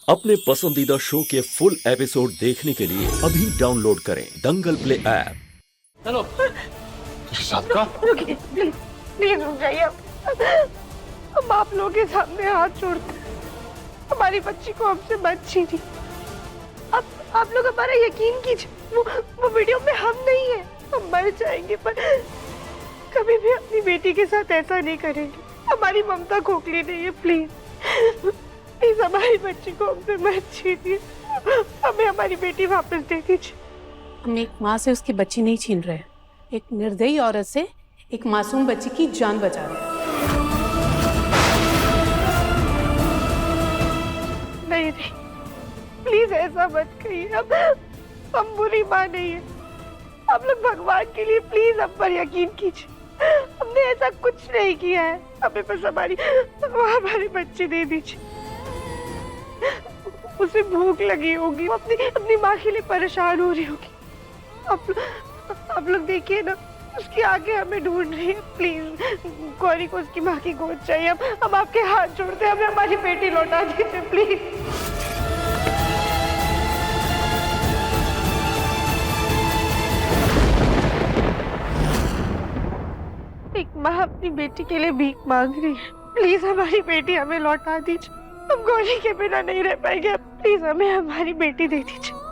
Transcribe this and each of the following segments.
अपने पसंदीदा शो के फुल एपिसोड देखने के लिए अभी डाउनलोड करें दंगल प्ले ऐप। चलो राधिका, रुकिए प्लीज, प्लीज रुक जाइए। हम आप लोगों के सामने हाथ जोड़ते हैं। हमारी बच्ची को हमसे मत छीनिए। आप लोग हमारा यकीन कीजिए, वो वीडियो में हम नहीं है। हम मर जाएंगे पर कभी भी अपनी बेटी के साथ ऐसा नहीं करेंगे। हमारी ममता खोखली नहीं है। प्लीज प्लीज हमारी बच्ची को हमसे मत छीनिए। हमें हमारी बेटी वापस दे दीजिए। हम एक माँ से उसकी बच्ची नहीं छीन रहे, एक निर्दयी औरत से एक मासूम बच्ची की जान बचा रहे हैं। नहीं नहीं, प्लीज ऐसा मत कहिए। हम बुरी माँ नहीं है। आप लोग भगवान के लिए प्लीज हम पर यकीन कीजिए। हमने ऐसा कुछ नहीं किया है। हमें बस हमारी बच्ची दे दीजिए। उसे भूख लगी होगी, वो अपनी माँ के लिए परेशान हो रही होगी। आप लोग देखिए ना, उसकी आगे हमें ढूंढ रही है। प्लीज गौरी को उसकी माँ की गोद चाहिए। हम आपके हाथ जोड़ते हैं, हमें हमारी बेटी लौटा दीजिए प्लीज। एक माँ अपनी बेटी के लिए भीख मांग रही है। प्लीज हमारी बेटी हमें लौटा दीजिए। हम गौरी के बिना नहीं रह पाएंगे। प्लीज हमें हमारी बेटी दे दीजिए।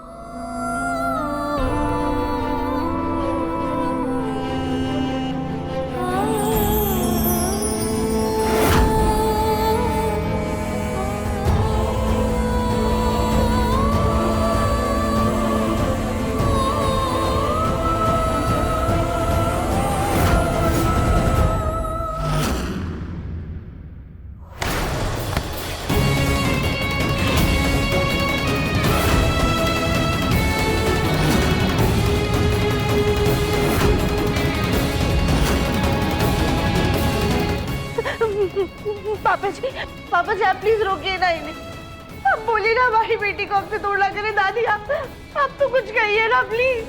पापा जी आप प्लीज रोकिए ना इन्हें। आप बोलिए ना हमारी बेटी को हमसे दूर ना करें। दादी आप तो कुछ कहिए ना प्लीज।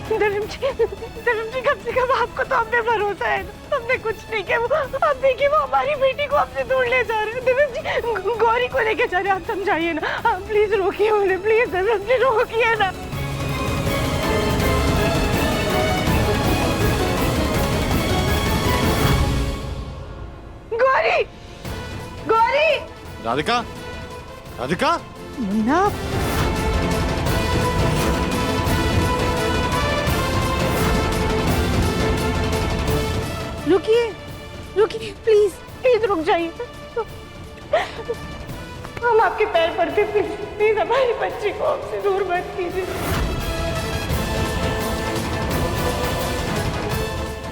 धर्म जी कम से कम आपको तो हम पे भरोसा है ना। हमने कुछ नहीं किया। आप देखिए वो हमारी बेटी को हमसे दूर ले जा रहे हैं। धर्म जी गौरी को लेके जा रहे हैं। आप समझाइए ना। आप प्लीज रोकिए उन्हें। प्लीज धर्म जी रोकिए ना। गौरी, गौरी, राधिका, राधिका, मुन्ना, रुकिए, रुकिए प्लीज, प्लीज रुक जाइए। हम आपके पैर पड़ते, प्लीज प्लीज हमारी बच्ची को हमसे दूर मत कीजिए।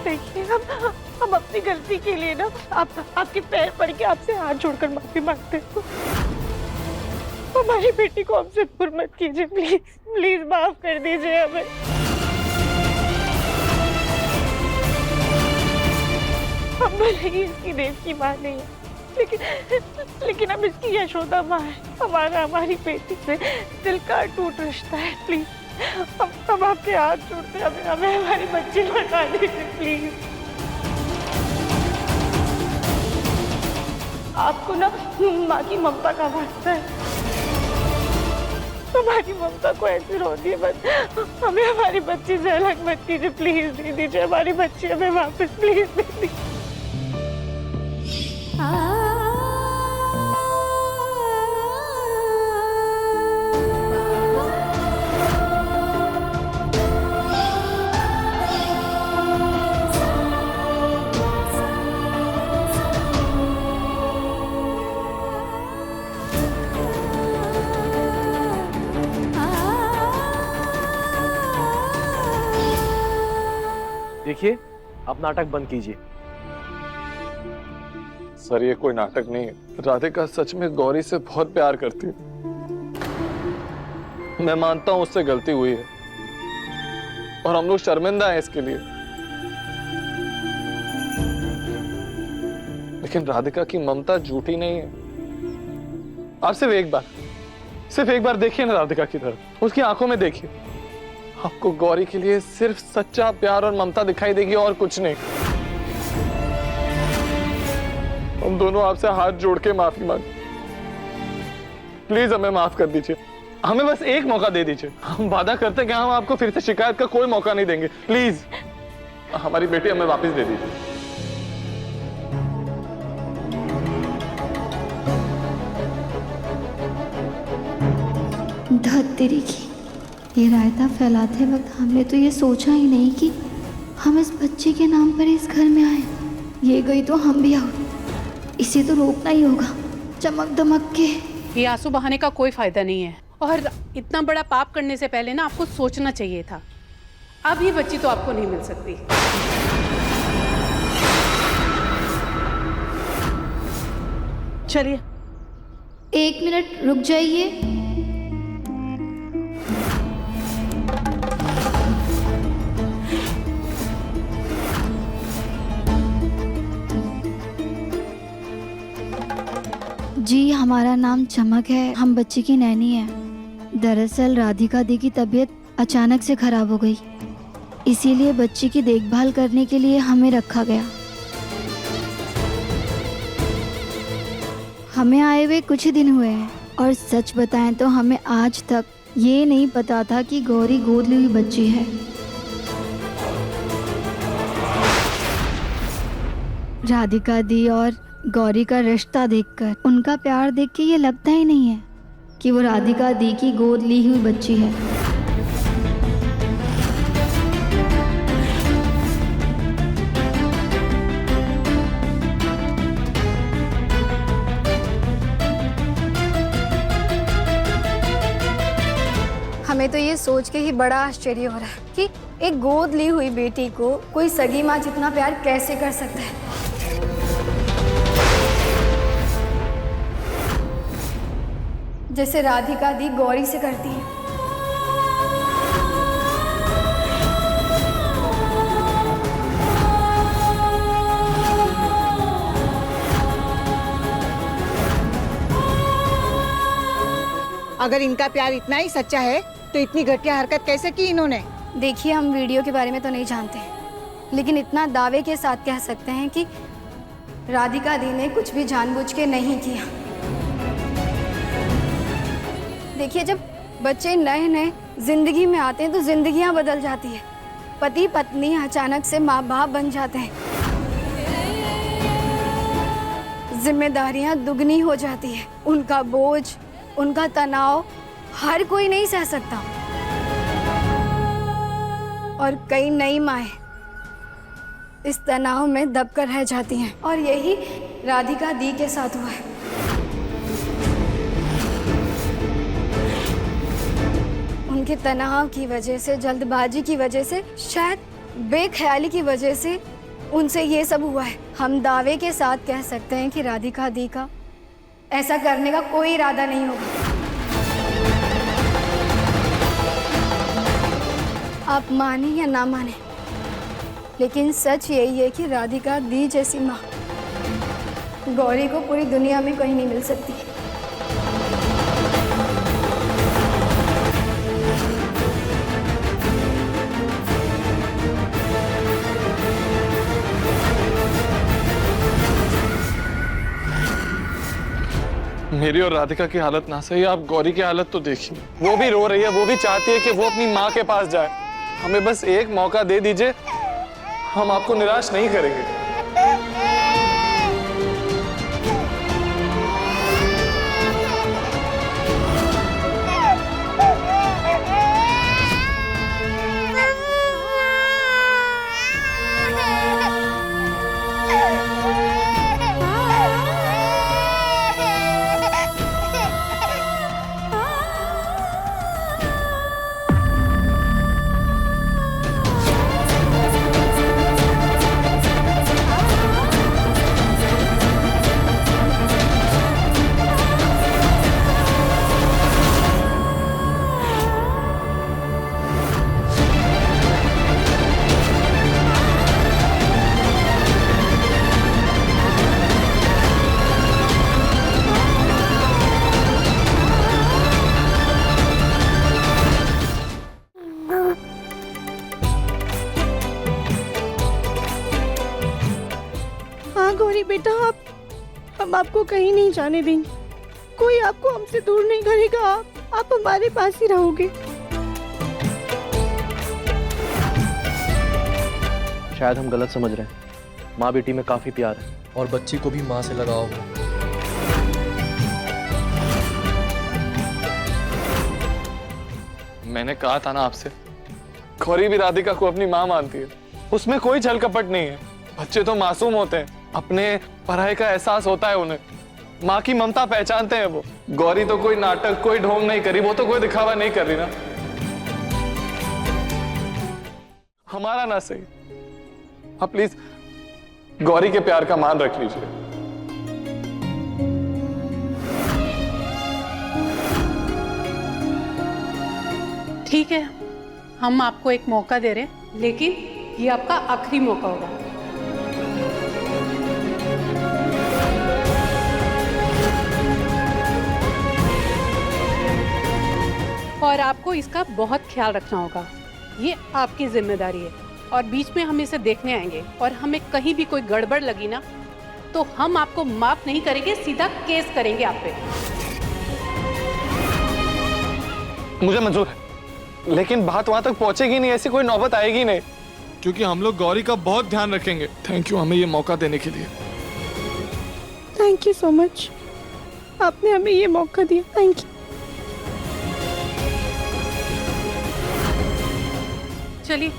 देखिए हम अपनी गलती के लिए ना आपके पैर पड़ के आपसे हाथ जोड़कर माफी मांगते हैं। हमारी बेटी को हमसे दूर मत कीजिए। प्लीज प्लीज माफ कर दीजिए हमें। हम भले ही इसकी देव की माँ नहीं है, लेकिन हम इसकी यशोदा माँ है। हमारी बेटी से दिल का टूट रिश्ता है। प्लीज हम आपके हाथ जोड़ते हैं। हमें हमारी बच्ची लौटा दीजिए प्लीज। आपको ना माँ की ममता का वास्ता है। हमारी ममता को ऐसे रो दिए मत। हमें हमारी बच्ची से अलग मत कीजिए। प्लीज दे दीजिए हमारी बच्ची हमें वापस। प्लीज दे दीजिए। देखिए आप नाटक बंद कीजिए। सर ये कोई नाटक नहीं है। राधिका सच में गौरी से बहुत प्यार करती है। मैं मानता हूं उससे गलती हुई है और हम लोग शर्मिंदा हैं इसके लिए, लेकिन राधिका की ममता झूठी नहीं है। आप सिर्फ एक बार देखिए ना राधिका की तरफ, उसकी आंखों में देखिए। आपको गौरी के लिए सिर्फ सच्चा प्यार और ममता दिखाई देगी और कुछ नहीं। हम दोनों आपसे हाथ जोड़ के माफी मांग, प्लीज हमें माफ कर दीजिए, हमें बस एक मौका दे दीजिए। हम वादा करते हैं कि हम आपको फिर से शिकायत का कोई मौका नहीं देंगे। प्लीज हमारी बेटी हमें वापस दे दीजिए। धत तेरी की, ये रायता फैलाते वक्त हमने तो ये सोचा ही नहीं कि हम इस बच्चे के नाम पर इस घर में आए। ये गई तो हम भी आउट। इसे तो रोकना ही होगा, चमक दमक के। ये आंसू बहाने का कोई फायदा नहीं है, और इतना बड़ा पाप करने से पहले ना आपको सोचना चाहिए था। अब ये बच्ची तो आपको नहीं मिल सकती। चलिए। 1 मिनट रुक जाइए। जी, हमारा नाम चमक है, हम बच्ची की नैनी है। दरअसल राधिका दी की तबीयत अचानक से खराब हो गई, इसीलिए बच्ची की देखभाल करने के लिए हमें रखा गया। हमें आए हुए कुछ ही दिन हुए हैं, और सच बताएं तो हमें आज तक ये नहीं पता था कि गौरी गोद ली हुई बच्ची है। राधिका दी और गौरी का रिश्ता देखकर, उनका प्यार देख के ये लगता ही नहीं है कि वो राधिका दी की गोद ली हुई बच्ची है। हमें तो ये सोच के ही बड़ा आश्चर्य हो रहा है कि एक गोद ली हुई बेटी को कोई सगी माँ जितना प्यार कैसे कर सकता है। जैसे राधिका दी गौरी से करती है। अगर इनका प्यार इतना ही सच्चा है तो इतनी घटिया हरकत कैसे की इन्होंने? देखिए, हम वीडियो के बारे में तो नहीं जानते, लेकिन इतना दावे के साथ कह सकते हैं कि राधिका दी ने कुछ भी जानबूझ के नहीं किया। देखिए, जब बच्चे नए नए जिंदगी में आते हैं तो जिंदगियां बदल जाती है। पति पत्नी अचानक से माँ बाप बन जाते हैं, जिम्मेदारियां दुगनी हो जाती है। उनका बोझ, उनका तनाव हर कोई नहीं सह सकता, और कई नई माएँ इस तनाव में दबकर रह जाती हैं, और यही राधिका दी के साथ हुआ है। उनके तनाव की वजह से, जल्दबाजी की वजह से, शायद बेख्याली की वजह से उनसे ये सब हुआ है। हम दावे के साथ कह सकते हैं कि राधिका दी का ऐसा करने का कोई इरादा नहीं होगा। आप माने या ना माने, लेकिन सच यही है कि राधिका दी जैसी माँ गौरी को पूरी दुनिया में कहीं नहीं मिल सकती। मेरी और राधिका की हालत ना सही, आप गौरी की हालत तो देखिए। वो भी रो रही है, वो भी चाहती है कि वो अपनी माँ के पास जाए। हमें बस एक मौका दे दीजिए, हम आपको निराश नहीं करेंगे। हम आपको कहीं नहीं जाने देंगे, कोई आपको हमसे दूर नहीं करेगा, आप हमारे पास ही रहोगे। शायद हम गलत समझ रहे हैं, माँ बेटी में काफी प्यार है। और बच्ची को भी माँ से लगाओ। मैंने कहा था ना आपसे, गौरी भी राधिका को अपनी माँ मानती है, उसमें कोई छल कपट नहीं है। बच्चे तो मासूम होते हैं, अपने पढ़ाई का एहसास होता है उन्हें, माँ की ममता पहचानते हैं वो। गौरी तो कोई नाटक, कोई ढोंग नहीं करी, वो तो कोई दिखावा नहीं कर रही ना। हमारा ना सही, आप प्लीज गौरी के प्यार का मान रख लीजिए। ठीक है, हम आपको एक मौका दे रहे हैं, लेकिन ये आपका आखिरी मौका होगा। और आपको इसका बहुत ख्याल रखना होगा, ये आपकी जिम्मेदारी है। और बीच में हम इसे देखने आएंगे और हमें कहीं भी कोई गड़बड़ लगी ना, तो हम आपको माफ नहीं करेंगे, सीधा केस करेंगे आप पे। मुझे मंजूर है, लेकिन बात वहां तक पहुंचेगी नहीं, ऐसी कोई नौबत आएगी नहीं, क्योंकि हम लोग गौरी का बहुत ध्यान रखेंगे। थैंक यू हमें ये मौका देने के लिए। थैंक यू सो मच, आपने हमें ये मौका दिया, थैंक यू। चलिए।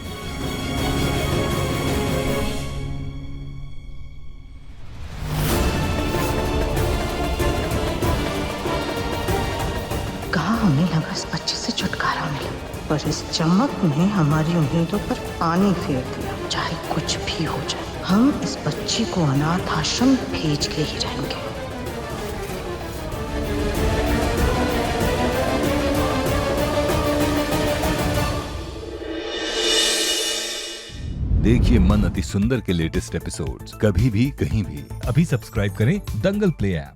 कहा हमें लगा इस बच्चे से छुटकारा मिला, पर इस चमक ने हमारी उम्मीदों पर पानी फेर दिया। चाहे कुछ भी हो जाए, हम इस बच्ची को अनाथ आश्रम भेज के ही रहेंगे। देखिए मन अति सुंदर के लेटेस्ट एपिसोड्स कभी भी कहीं भी। अभी सब्सक्राइब करें दंगल प्ले ऐप।